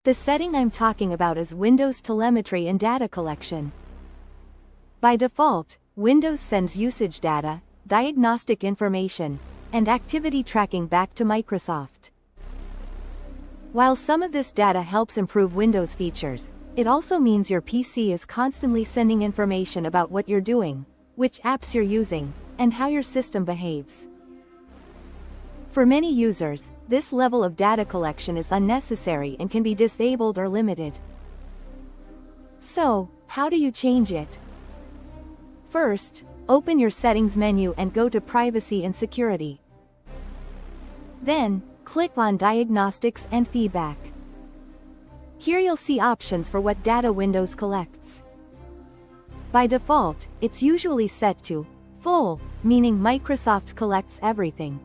The setting I'm talking about is Windows telemetry and data collection. By default, Windows sends usage data, diagnostic information, and activity tracking back to Microsoft. While some of this data helps improve Windows features, it also means your PC is constantly sending information about what you're doing, which apps you're using, and how your system behaves. For many users, this level of data collection is unnecessary and can be disabled or limited. So, how do you change it? First, open your Settings menu and go to Privacy and Security. Then, click on Diagnostics and Feedback. Here you'll see options for what data Windows collects. By default, it's usually set to Full, meaning Microsoft collects everything.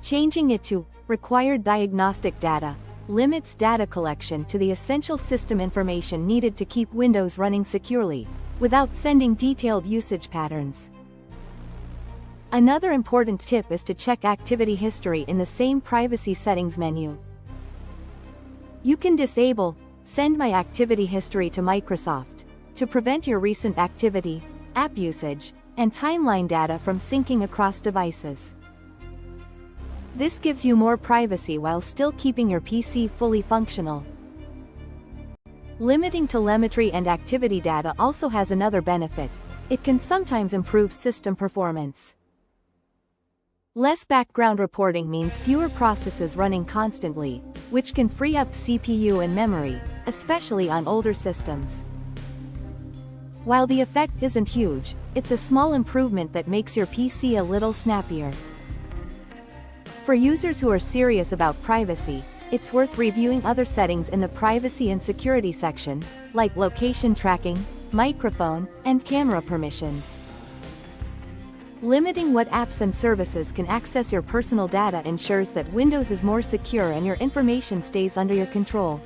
Changing it to Required Diagnostic Data limits data collection to the essential system information needed to keep Windows running securely, without sending detailed usage patterns. Another important tip is to check activity history in the same Privacy Settings menu. You can disable Send My Activity History to Microsoft to prevent your recent activity, app usage, and timeline data from syncing across devices. This gives you more privacy while still keeping your PC fully functional. Limiting telemetry and activity data also has another benefit. It can sometimes improve system performance. Less background reporting means fewer processes running constantly, which can free up CPU and memory, especially on older systems. While the effect isn't huge, it's a small improvement that makes your PC a little snappier. For users who are serious about privacy, it's worth reviewing other settings in the Privacy and Security section, like location tracking, microphone, and camera permissions. Limiting what apps and services can access your personal data ensures that Windows is more secure and your information stays under your control.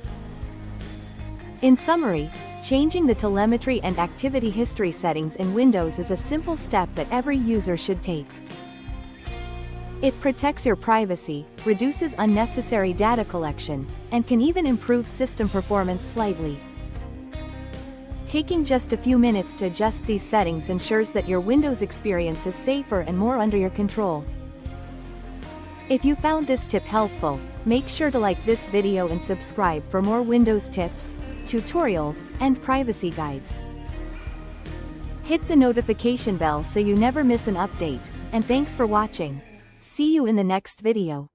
In summary, changing the telemetry and activity history settings in Windows is a simple step that every user should take. It protects your privacy, reduces unnecessary data collection, and can even improve system performance slightly. Taking just a few minutes to adjust these settings ensures that your Windows experience is safer and more under your control. If you found this tip helpful, make sure to like this video and subscribe for more Windows tips, tutorials, and privacy guides. Hit the notification bell so you never miss an update, and thanks for watching. See you in the next video.